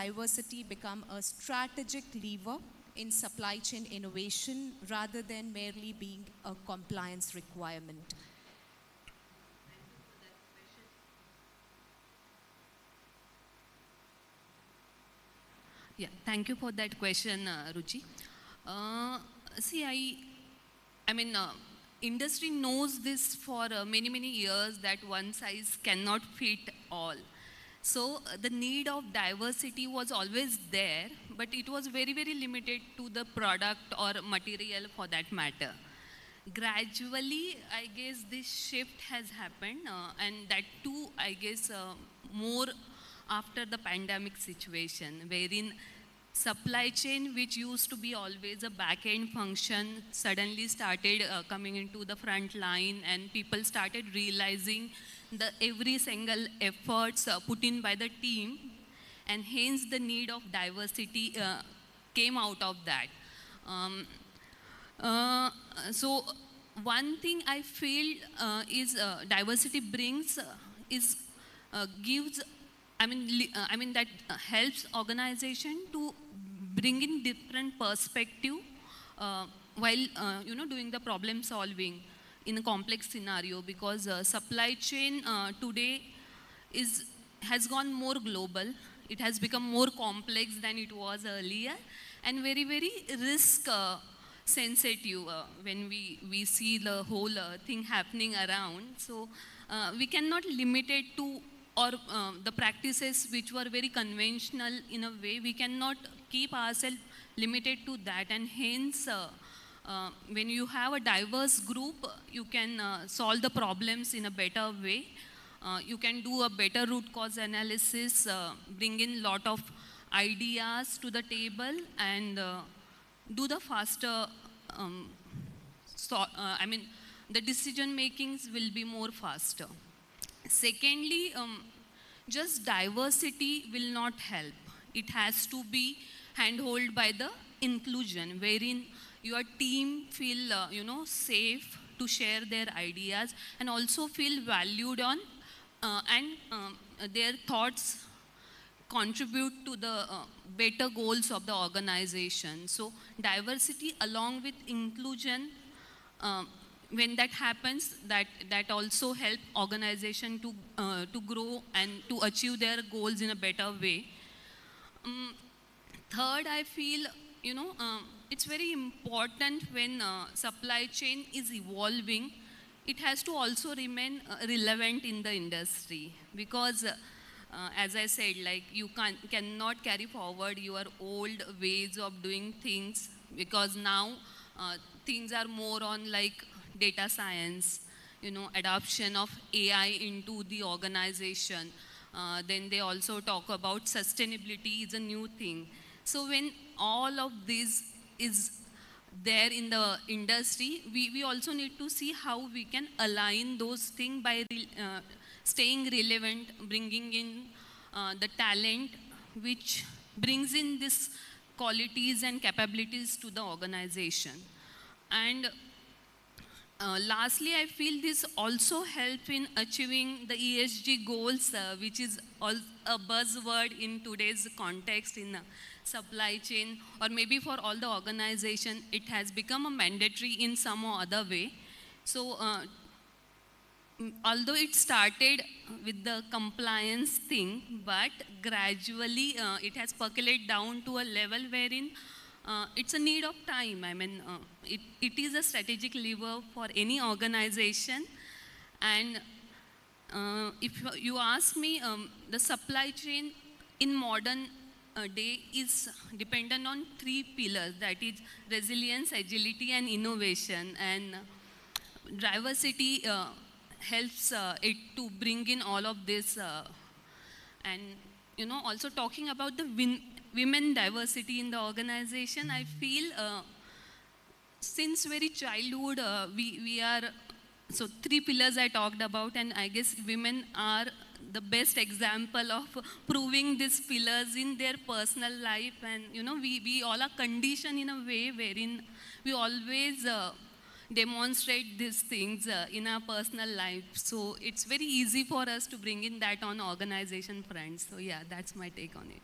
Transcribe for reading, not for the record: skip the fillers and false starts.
diversity become a strategic lever in supply chain innovation rather than merely being a compliance requirement? Yeah, thank you for that question, Ruchi. See, I mean, industry knows this for many, many years that one size cannot fit all. So the need of diversity was always there, but it was very, very limited to the product or material for that matter. Gradually, I guess this shift has happened, and that too, I guess, more after the pandemic situation, wherein supply chain, which used to be always a back-end function, suddenly started coming into the front line, and people started realizing the every single efforts put in by the team, and hence the need of diversity came out of that. Um, uh, so one thing I feel is diversity brings is gives I mean that helps organization to bring in different perspective while doing the problem solving in a complex scenario, because supply chain today is has gone more global. It has become more complex than it was earlier, and very, very risk sensitive when we see the whole thing happening around. So we cannot limit it to or the practices which were very conventional in a way. We cannot keep ourselves limited to that, and hence when you have a diverse group, you can solve the problems in a better way. You can do a better root cause analysis, bring in lot of ideas to the table, and do the faster, I mean, the decision makings will be more faster. Secondly, just diversity will not help. It has to be handheld by the inclusion, wherein your team feel safe to share their ideas and also feel valued on and their thoughts contribute to the better goals of the organization. So diversity along with inclusion, when that happens, that also help organization to grow and to achieve their goals in a better way. Third, I feel it's very important when supply chain is evolving, it has to also remain relevant in the industry, because as I said, like you cannot carry forward your old ways of doing things, because now things are more on like data science, adoption of AI into the organization. Then they also talk about sustainability is a new thing. So when all of this is there in the industry, we also need to see how we can align those things by staying relevant, bringing in the talent which brings in these qualities and capabilities to the organization. And lastly, I feel this also helps in achieving the ESG goals, which is a buzzword in today's context in supply chain, or maybe for all the organization, it has become a mandatory in some or other way. So although it started with the compliance thing, but gradually it has percolated down to a level wherein it's a need of time. I mean, it is a strategic lever for any organization. And if you ask me, the supply chain in modern day is dependent on three pillars, that is resilience, agility, and innovation. And diversity helps it to bring in all of this. And also talking about the women diversity in the organization, I feel since very childhood we are, so three pillars I talked about, and I guess women are the best example of proving these pillars in their personal life. And we all are conditioned in a way wherein we always demonstrate these things in our personal life. So it's very easy for us to bring in that on organization front. So yeah, that's my take on it.